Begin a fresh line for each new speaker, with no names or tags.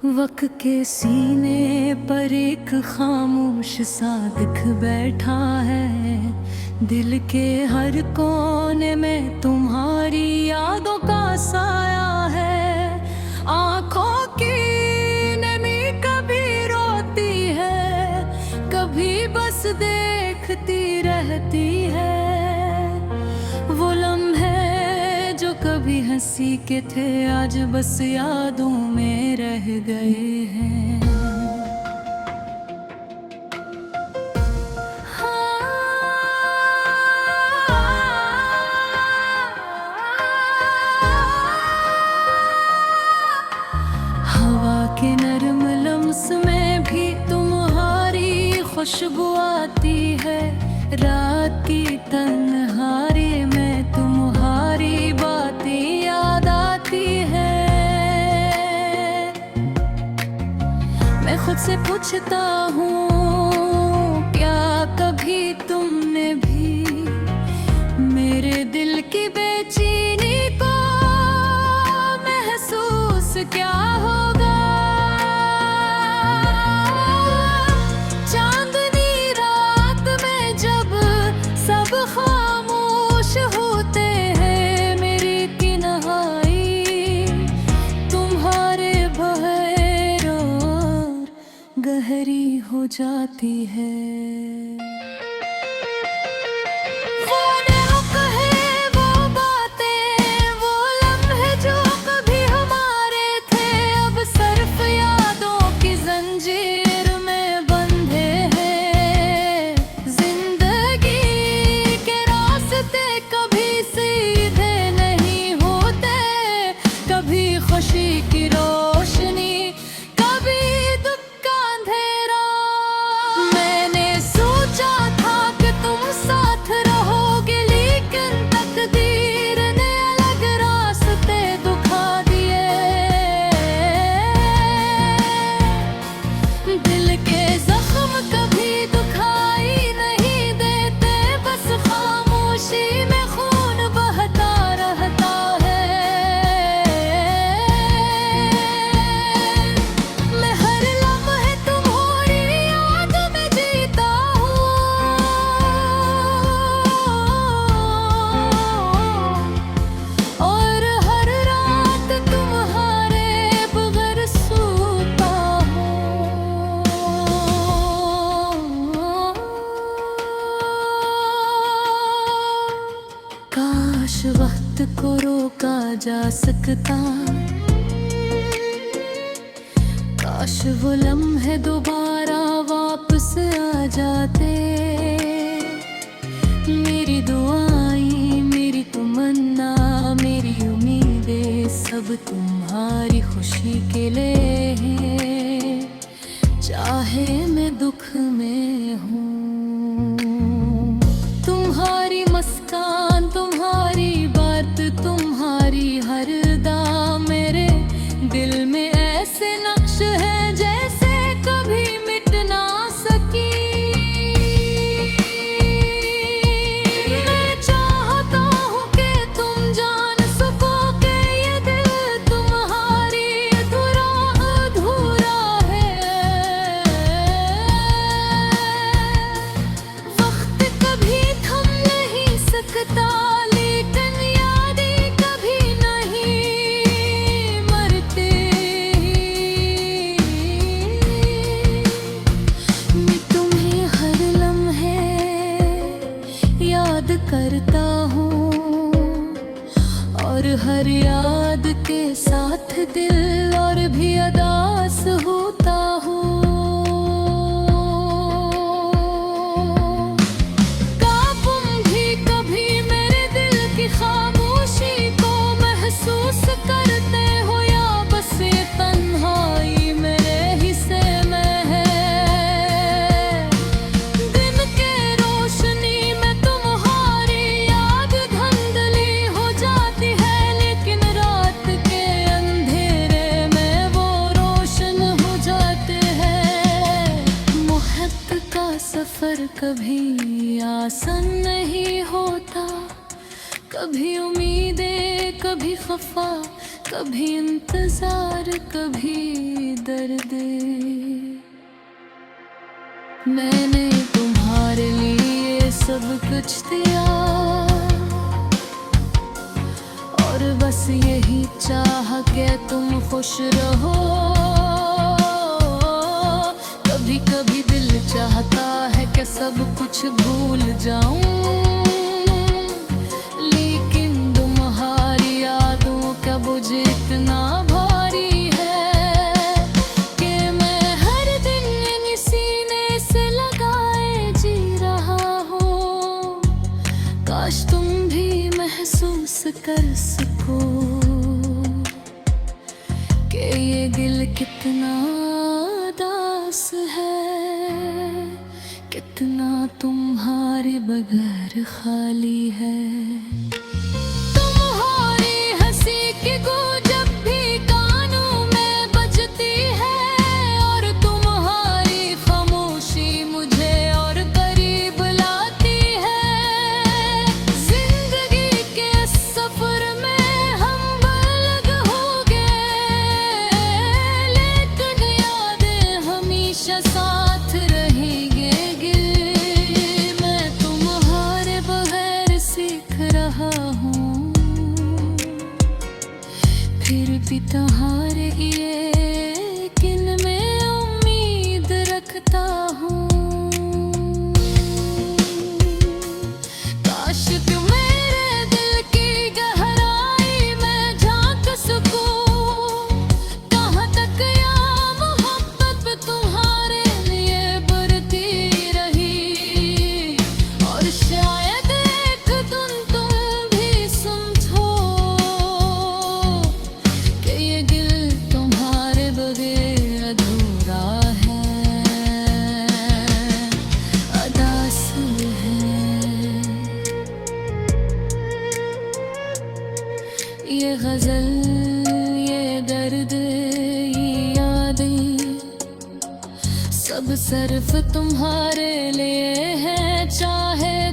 वक्त के सीने पर एक खामोश सा दिख बैठा है। दिल के हर कोने में तुम्हारी यादों का साया है। आंखों की नमी कभी रोती है, कभी बस देखती रहती है। वो लम्हे जो कभी हंसी के थे आज बस यादों में रह गए हैं। हवा के नरम लम्स में भी तुम्हारी खुशबू आती है। रात की तन्हाई में तुम्हारी बातें याद आती है। मैं खुद से पूछता हूँ, क्या कभी तुमने भी मेरे दिल की बेचैनी को महसूस क्या होगा। चांदनी रात में जब सब खामोश होते हैं, मेरी तन्हाई तुम्हारे बगैर और गहरी हो जाती है। खुशी की रोशनी कभी दुख का अंधेरा। मैंने सोचा था कि तुम साथ रहोगे, लेकिन तकदीर ने अलग रास्ते दिखा दिए। दिल के जख्म कभी दुखाई नहीं देते, बस खामोशी में खून बहता रहता है। काश वक्त को रोका जा सकता, काश वो लम्हे दोबारा वापस आ जाते। मेरी दुआएं, मेरी तमन्ना, मेरी उम्मीदें सब तुम्हारी खुशी के लिए हैं। चाहे मैं दुख में हूँ, तुम्हारी मुस्कान, तुम्हारी बात, तुम्हारी हर अदा मेरे दिल में ऐसे नक्श है जैसे कभी मिट ना सकी। मैं चाहता हूँ कि तुम जान सको कि ये दिल तुम्हारी अधूरा अधूरा है। वक्त कभी थम नहीं सकता, लेकिन यादें कभी नहीं मरते। मैं तुम्हें हर लम्हे याद करता हूँ, और हर याद के साथ दिल और भी उदास होता हूँ। खामोशी को महसूस करते हो या बस ये तन्हाई मेरे हिस्से में है। दिन के रोशनी में तुम्हारी याद धुंधली हो जाती है, लेकिन रात के अंधेरे में वो रोशन हो जाते हैं। मोहब्बत का सफर कभी आसान नहीं होता, कभी उम्मीदें कभी खफा, कभी इंतजार कभी दर्द। मैंने तुम्हारे लिए सब कुछ दिया और बस यही चाह के तुम खुश रहो। कभी कभी दिल चाहता है कि सब कुछ भूल जाऊं, लेकिन तुम्हारी यादों का बोझ इतना भारी है कि मैं हर दिन सीने से लगाए जी रहा हूँ। काश तुम भी महसूस कर सको कि ये दिल कितना उदास है, कितना तुम्हारे बगैर खाली है। तुम्हारी हंसी की गूंज जब भी कानों में बजती है और तुम्हारी खामोशी मुझे और करीब लाती है। जिंदगी के सफर में हम अलग हो गए, लेकिन यादें हमेशा साथ रहेंगे। मैं तुम्हारे बगैर सीख रहा हूँ, फिर भी तुम्हारे ये किन में उम्मीद रखता हूँ। काश तुम मेरे दिल की गहराई में झांक सको, कहाँ तक या मोहब्बत तुम्हारे लिए बढ़ती रही। और शायद एक दिन तुम भी समझो कि ये दिल तुम्हारे बगैर अधूरा है, उदास है। ये गजल, ये दर्द, ये यादें सब सिर्फ तुम्हारे लिए है। चाहे